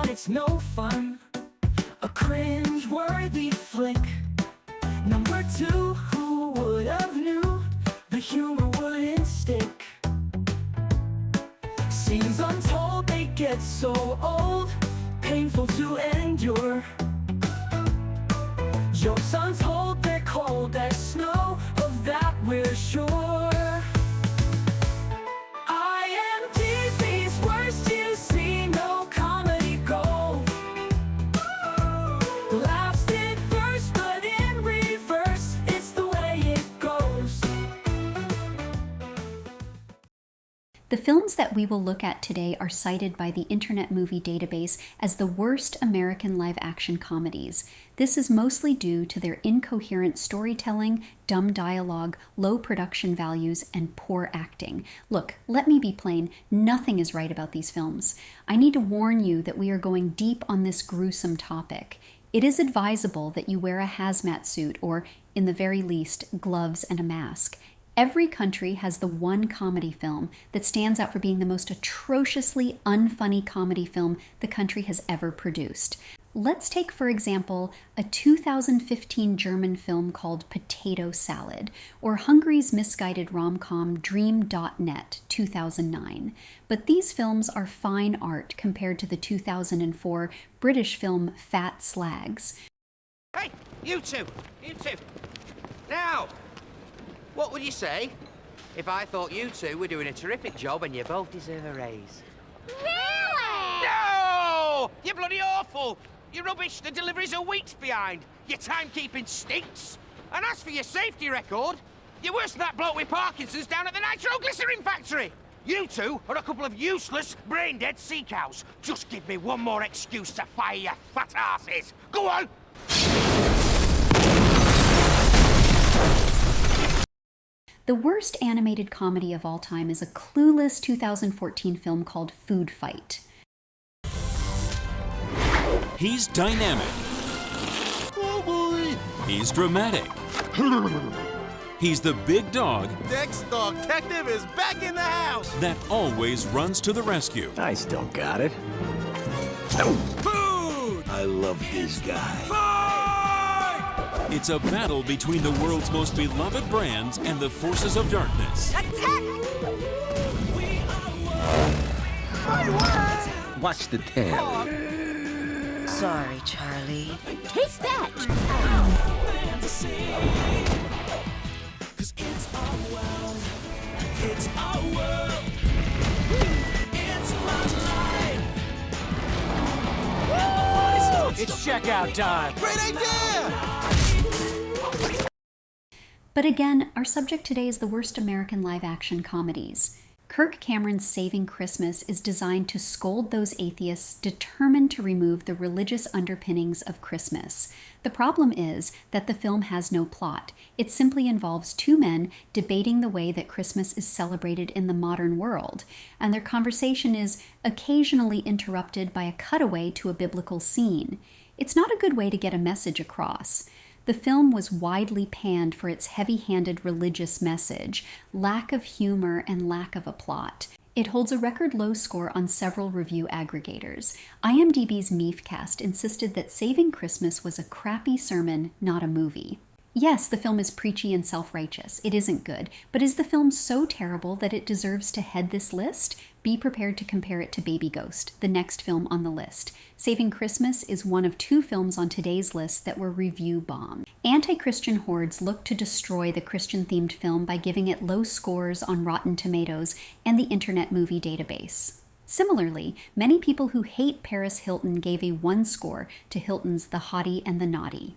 but it's no fun. A cringe-worthy flick. Number 2, who would have knew the humor wouldn't stick? Scenes untold, they get so old, painful to endure. Jokes untold, they're cold as snow, of that we're sure. IMDb's worst, you see no comedy gold. Laughs did burst, but in reverse, it's the way it goes. The films that we will look at today are cited by the Internet Movie Database as the worst American live-action comedies. This is mostly due to their incoherent storytelling, dumb dialogue, low production values, and poor acting. Look, let me be plain, nothing is right about these films. I need to warn you that we are going deep on this gruesome topic. It is advisable that you wear a hazmat suit or, in the very least, gloves and a mask. Every country has the one comedy film that stands out for being the most atrociously unfunny comedy film the country has ever produced. Let's take, for example, a 2015 German film called Potato Salad, or Hungary's misguided rom-com Dream.net, 2009. But these films are fine art compared to the 2004 British film Fat Slags. Hey, you two! Now! What would you say if I thought you two were doing a terrific job and you both deserve a raise? Really? No! You're bloody awful! You're rubbish, the deliveries are weeks behind. Your timekeeping stinks. And as for your safety record, you're worse than that bloke with Parkinson's down at the nitroglycerin factory. You two are a couple of useless, brain-dead sea cows. Just give me one more excuse to fire your fat asses. Go on! The worst animated comedy of all time is a clueless 2014 film called Food Fight. He's dynamic. Oh boy! He's dramatic. He's the big dog Dex Dog Detective is back in the house! that always runs to the rescue. I still got it. Food! I love this guy. Fight! It's a battle between the world's most beloved brands and the forces of darkness. Watch the tail. Sorry, Charlie. Taste that! It's checkout time! Great idea! But again, our subject today is the worst American live-action comedies. Kirk Cameron's Saving Christmas is designed to scold those atheists determined to remove the religious underpinnings of Christmas. The problem is that the film has no plot. It simply involves two men debating the way that Christmas is celebrated in the modern world, and their conversation is occasionally interrupted by a cutaway to a biblical scene. It's not a good way to get a message across. The film was widely panned for its heavy-handed religious message, lack of humor, and lack of a plot. It holds a record low score on several review aggregators. IMDb's Meefcast insisted that Saving Christmas was a crappy sermon, not a movie. Yes, the film is preachy and self-righteous. It isn't good, but is the film so terrible that it deserves to head this list? Be prepared to compare it to Baby Ghost, the next film on the list. Saving Christmas is one of two films on today's list that were review bombed. Anti-Christian hordes look to destroy the Christian-themed film by giving it low scores on Rotten Tomatoes and the Internet Movie Database. Similarly, many people who hate Paris Hilton gave a 1 score to Hilton's The Hottie and the Naughty.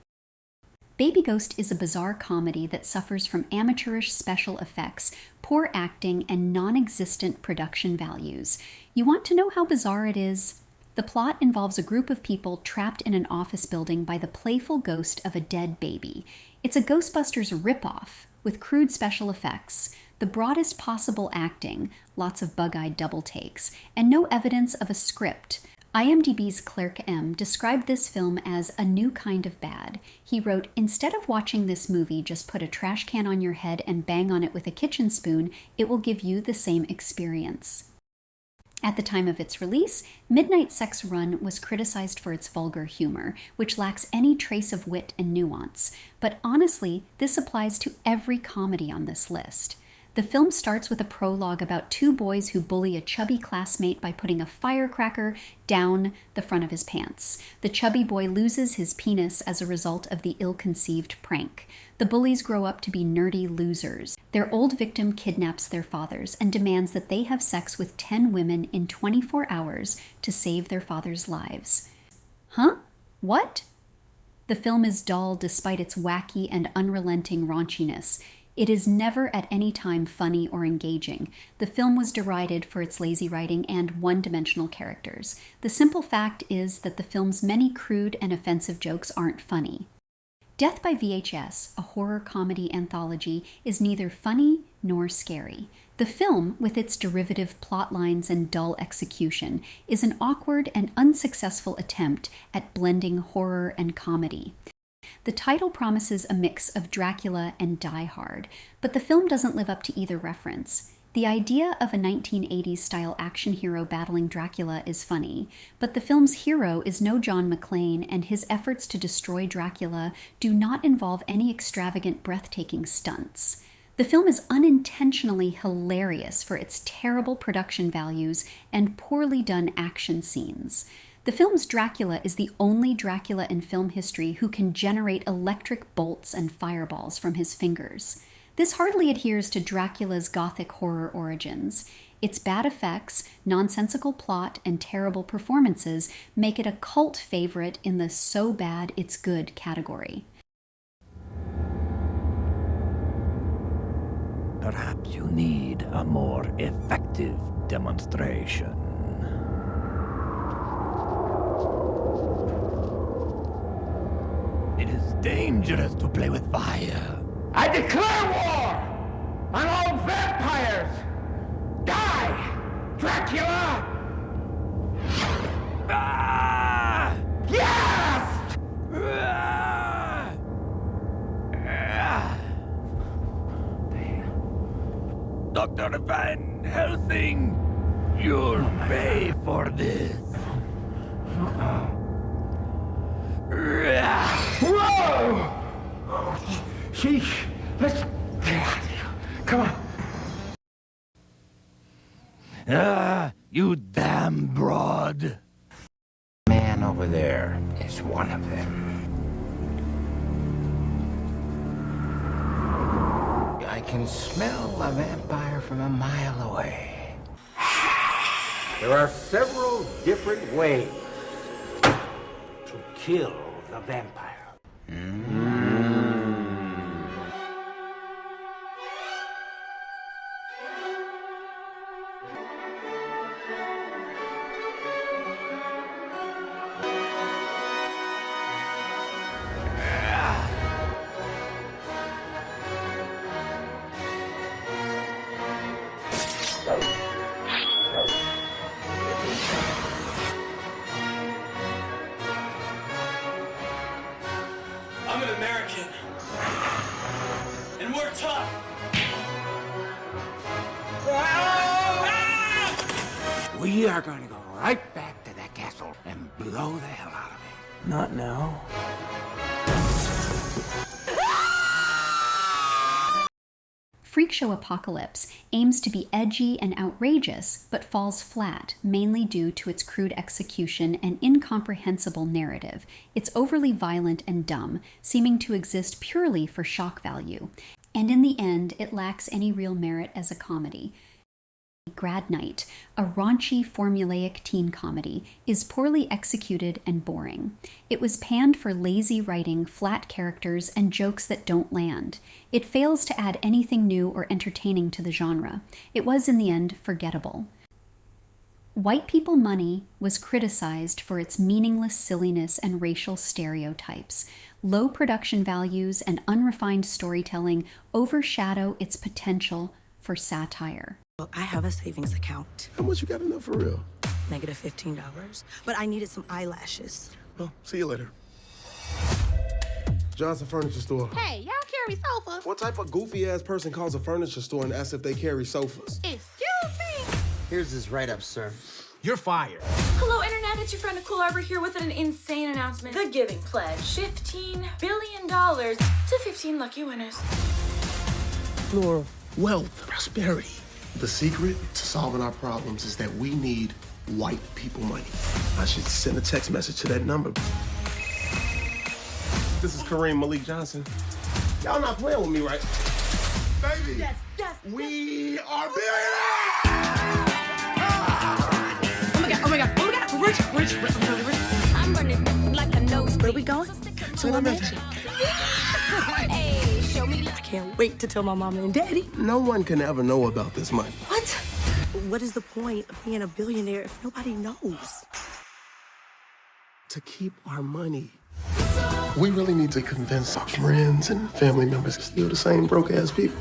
Baby Ghost is a bizarre comedy that suffers from amateurish special effects, poor acting, and non-existent production values. You want to know how bizarre it is? The plot involves a group of people trapped in an office building by the playful ghost of a dead baby. It's a Ghostbusters ripoff, with crude special effects, the broadest possible acting, lots of bug-eyed double takes, and no evidence of a script. IMDb's Clerk M described this film as a new kind of bad. He wrote, "Instead of watching this movie, just put a trash can on your head and bang on it with a kitchen spoon, it will give you the same experience." At the time of its release, Midnight Sex Run was criticized for its vulgar humor, which lacks any trace of wit and nuance. But honestly, this applies to every comedy on this list. The film starts with a prologue about two boys who bully a chubby classmate by putting a firecracker down the front of his pants. The chubby boy loses his penis as a result of the ill-conceived prank. The bullies grow up to be nerdy losers. Their old victim kidnaps their fathers and demands that they have sex with 10 women in 24 hours to save their fathers' lives. Huh? What? The film is dull despite its wacky and unrelenting raunchiness. It is never at any time funny or engaging. The film was derided for its lazy writing and one-dimensional characters. The simple fact is that the film's many crude and offensive jokes aren't funny. Death by VHS, a horror comedy anthology, is neither funny nor scary. The film, with its derivative plot lines and dull execution, is an awkward and unsuccessful attempt at blending horror and comedy. The title promises a mix of Dracula and Die Hard, but the film doesn't live up to either reference. The idea of a 1980s-style action hero battling Dracula is funny, but the film's hero is no John McClane, and his efforts to destroy Dracula do not involve any extravagant, breathtaking stunts. The film is unintentionally hilarious for its terrible production values and poorly done action scenes. The film's Dracula is the only Dracula in film history who can generate electric bolts and fireballs from his fingers. This hardly adheres to Dracula's gothic horror origins. Its bad effects, nonsensical plot, and terrible performances make it a cult favorite in the so bad it's good category. Perhaps you need a more effective demonstration. It is dangerous to play with fire. I declare war on all vampires! Die, Dracula! Ah! Yes! Ah! Ah! Dr. Van Helsing, you'll pay for this. Whoa! Sheesh! Let's... Come on. Ah, you damn broad. Man over there is one of them. I can smell a vampire from a mile away. There are several different ways to kill the vampire. I'm an American. And we're tough. We are going to go right back to that castle and blow the hell out of it. Not now. Freak Show Apocalypse aims to be edgy and outrageous, but falls flat, mainly due to its crude execution and incomprehensible narrative. It's overly violent and dumb, seeming to exist purely for shock value. And in the end, it lacks any real merit as a comedy. Grad Night, a raunchy, formulaic teen comedy, is poorly executed and boring. It was panned for lazy writing, flat characters, and jokes that don't land. It fails to add anything new or entertaining to the genre. It was, in the end, forgettable. White People Money was criticized for its meaningless silliness and racial stereotypes. Low production values and unrefined storytelling overshadow its potential for satire. I have a savings account. How much you got enough for real? Negative $15. But I needed some eyelashes. Well, see you later. Johnson Furniture Store. Hey, y'all carry sofas? What type of goofy-ass person calls a furniture store and asks if they carry sofas? Excuse me? Here's his write-up, sir. You're fired. Hello, Internet. It's your friend Nicole Arbor here with an insane announcement. The Giving Pledge. $15 billion to 15 lucky winners. Laura, wealth, prosperity. The secret to solving our problems is that we need white people money. I should send a text message to that number. This is Kareem Malik Johnson. Y'all not playing with me, right? Baby, Yes. we are billionaires! Oh my God. Rich. I'm running like a nose. Where are we going? To our mansion. Hey, show me. I can't wait to tell my mama and daddy. No one can ever know about this money. What? What is the point of being a billionaire if nobody knows? To keep our money. We really need to convince our friends and family members to steal the same broke-ass people.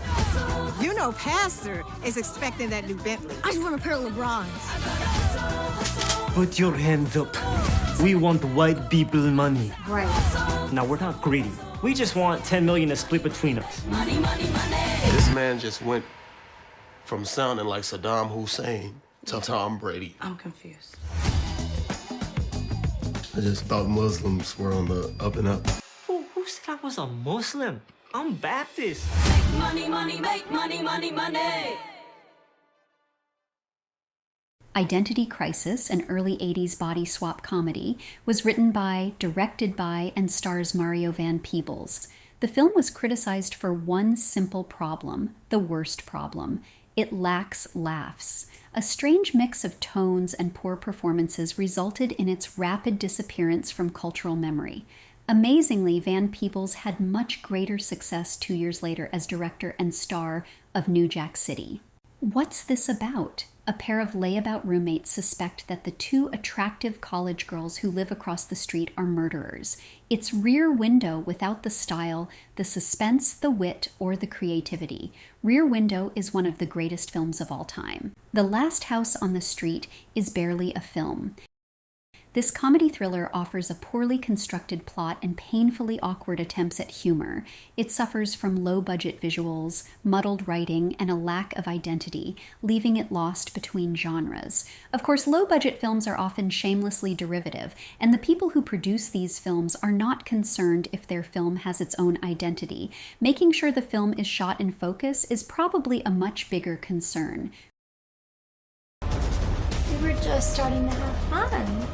You know Pastor is expecting that new Bentley. I just want a pair of LeBrons. Put your hands up. We want white people money. Right. Now, we're not greedy. We just want 10 million to split between us. Money. This man just went from sounding like Saddam Hussein to Tom Brady. I'm confused. I just thought Muslims were on the up and up. Who said I was a Muslim? I'm Baptist. Make money. Identity Crisis, an early 80s body swap comedy, was written by, directed by, and stars Mario Van Peebles. The film was criticized for one simple problem, the worst problem. It lacks laughs. A strange mix of tones and poor performances resulted in its rapid disappearance from cultural memory. Amazingly, Van Peebles had much greater success 2 years later as director and star of New Jack City. What's this about? A pair of layabout roommates suspect that the two attractive college girls who live across the street are murderers. It's Rear Window without the style, the suspense, the wit, or the creativity. Rear Window is one of the greatest films of all time. The Last House on the Street is barely a film. This comedy thriller offers a poorly constructed plot and painfully awkward attempts at humor. It suffers from low-budget visuals, muddled writing, and a lack of identity, leaving it lost between genres. Of course, low-budget films are often shamelessly derivative, and the people who produce these films are not concerned if their film has its own identity. Making sure the film is shot in focus is probably a much bigger concern. We were just starting to have fun.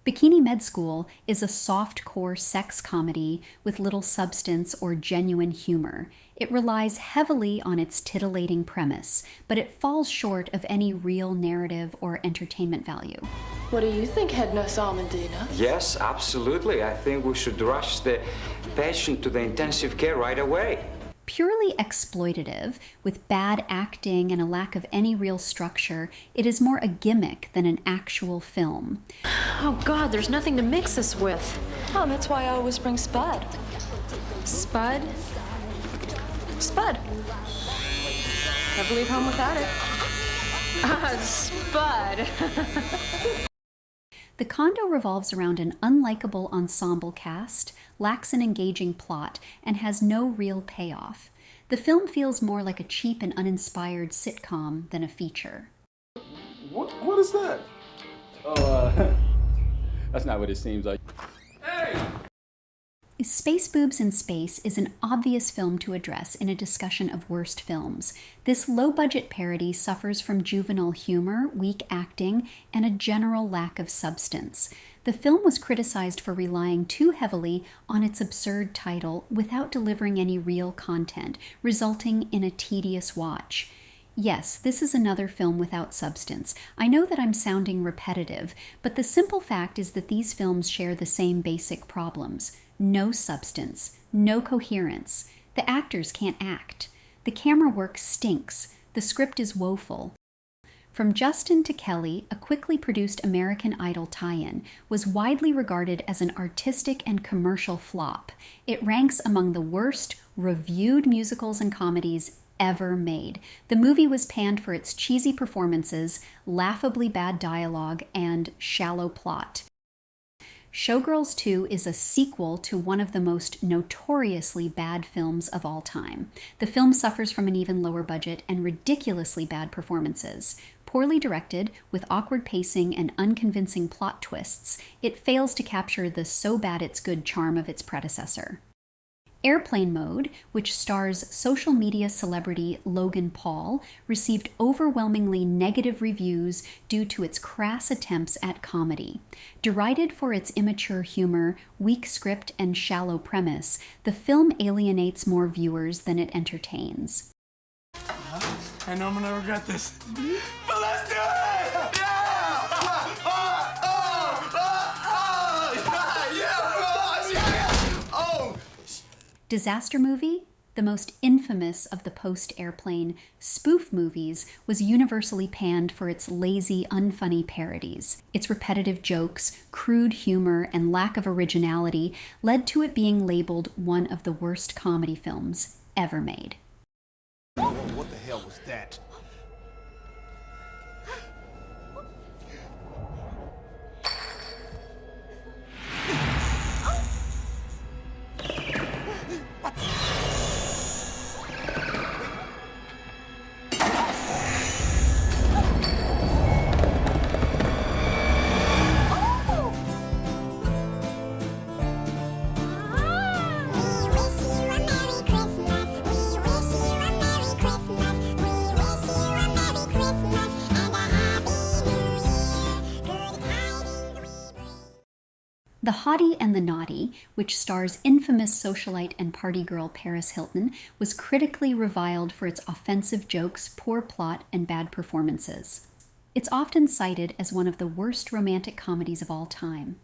Bikini Med School is a soft-core sex comedy with little substance or genuine humor. It relies heavily on its titillating premise, but it falls short of any real narrative or entertainment value. What do you think, Head Nurse Almondina? Yes, absolutely. I think we should rush the patient to the intensive care right away. Purely exploitative, with bad acting and a lack of any real structure, it is more a gimmick than an actual film. Oh God, there's nothing to mix this with. Oh, that's why I always bring Spud. Spud? Spud. Never leave home without it. Spud. The condo revolves around an unlikable ensemble cast, lacks an engaging plot, and has no real payoff. The film feels more like a cheap and uninspired sitcom than a feature. What is that? That's not what it seems like. Hey! Space Boobs in Space is an obvious film to address in a discussion of worst films. This low-budget parody suffers from juvenile humor, weak acting, and a general lack of substance. The film was criticized for relying too heavily on its absurd title without delivering any real content, resulting in a tedious watch. Yes, this is another film without substance. I know that I'm sounding repetitive, but the simple fact is that these films share the same basic problems. No substance, no coherence. The actors can't act. The camera work stinks. The script is woeful. From Justin to Kelly, a quickly produced American Idol tie-in, was widely regarded as an artistic and commercial flop. It ranks among the worst reviewed musicals and comedies ever made. The movie was panned for its cheesy performances, laughably bad dialogue, and shallow plot. Showgirls 2 is a sequel to one of the most notoriously bad films of all time. The film suffers from an even lower budget and ridiculously bad performances. Poorly directed, with awkward pacing and unconvincing plot twists, it fails to capture the so-bad-it's-good charm of its predecessor. Airplane Mode, which stars social media celebrity Logan Paul, received overwhelmingly negative reviews due to its crass attempts at comedy. Derided for its immature humor, weak script, and shallow premise, the film alienates more viewers than it entertains. I know I'm gonna regret this. But let's do it! Disaster Movie, the most infamous of the post-Airplane spoof movies, was universally panned for its lazy, unfunny parodies. Its repetitive jokes, crude humor, and lack of originality led to it being labeled one of the worst comedy films ever made. What the hell was that? The Hottie and the Naughty, which stars infamous socialite and party girl Paris Hilton, was critically reviled for its offensive jokes, poor plot, and bad performances. It's often cited as one of the worst romantic comedies of all time.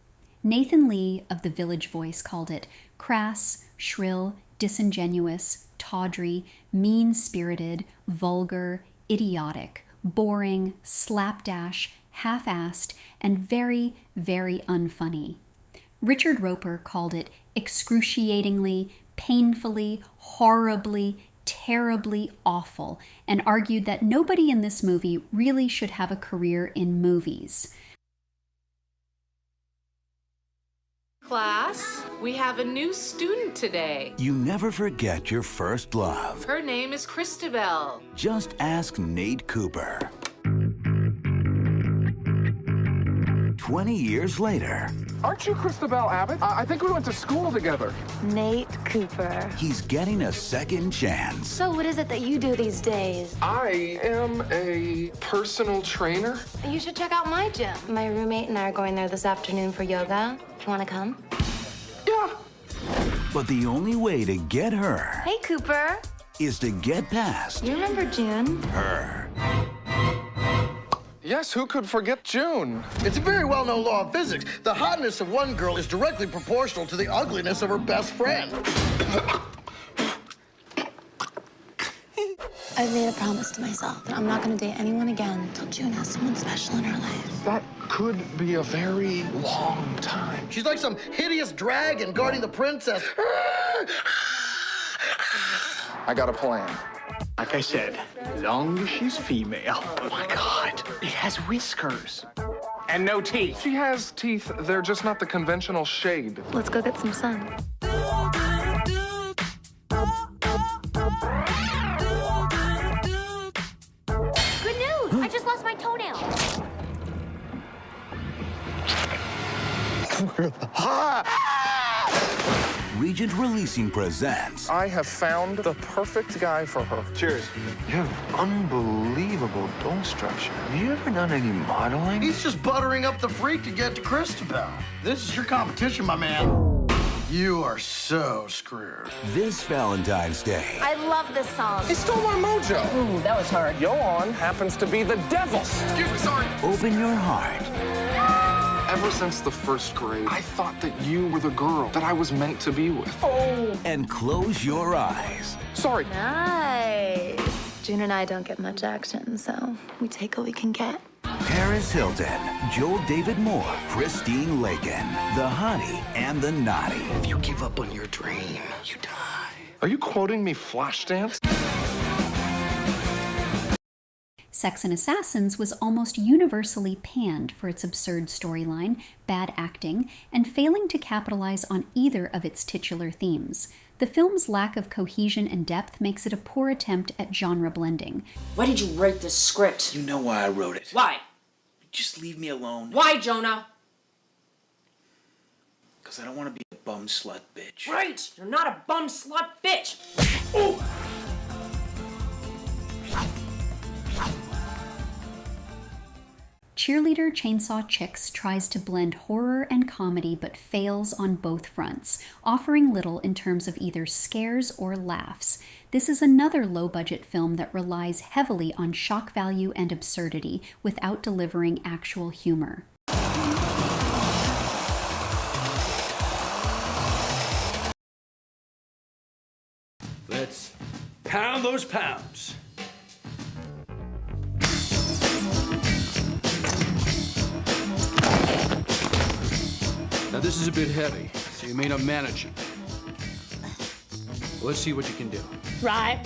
Nathan Lee of The Village Voice called it crass, shrill, disingenuous, tawdry, mean-spirited, vulgar, idiotic, boring, slapdash, half-assed, and very, very unfunny. Richard Roper called it excruciatingly, painfully, horribly, terribly awful, and argued that nobody in this movie really should have a career in movies. Class, we have a new student today. You never forget your first love. Her name is Christabel. Just ask Nate Cooper. 20 years later. Aren't you Christabel Abbott? I think we went to school together. Nate Cooper. He's getting a second chance. So what is it that you do these days? I am a personal trainer. You should check out my gym. My roommate and I are going there this afternoon for yoga. Do you want to come? Yeah. But the only way to get her Hey, Cooper. is to get past You remember June? her. Yes, who could forget June? It's a very well-known law of physics. The hotness of one girl is directly proportional to the ugliness of her best friend. I've made a promise to myself that I'm not going to date anyone again until June has someone special in her life. That could be a very long time. She's like some hideous dragon guarding the princess. I got a plan. Like I said, as long as she's female. Oh my God, it has whiskers. And no teeth. She has teeth, they're just not the conventional shade. Let's go get some sun. Good news! I just lost my toenail. Regent Releasing presents. I have found the perfect guy for her. Cheers. You have unbelievable dome structure. Have you ever done any modeling? He's just buttering up the freak to get to Christabel. This is your competition, my man. You are so screwed. This Valentine's Day. I love this song. He stole my mojo. Ooh, that was hard. Yoan happens to be the devil. Excuse me, sorry. Open your heart. Ever since the first grade, I thought that you were the girl that I was meant to be with. Oh. And close your eyes. Sorry. Nice. June and I don't get much action, so we take what we can get. Paris Hilton, Joel David Moore, Christine Lakin, the Hottie and the Naughty. If you give up on your dream, you die. Are you quoting me Flashdance? Sex and Assassins was almost universally panned for its absurd storyline, bad acting, and failing to capitalize on either of its titular themes. The film's lack of cohesion and depth makes it a poor attempt at genre blending. Why did you write this script? You know why I wrote it. Why? Just leave me alone. Why, Jonah? Because I don't want to be a bum slut bitch. Right! You're not a bum slut bitch! Oh! Cheerleader Chainsaw Chicks tries to blend horror and comedy but fails on both fronts, offering little in terms of either scares or laughs. This is another low-budget film that relies heavily on shock value and absurdity without delivering actual humor. Let's pound those pounds. Now this is a bit heavy, so you may not manage it. Let's see what you can do. Right.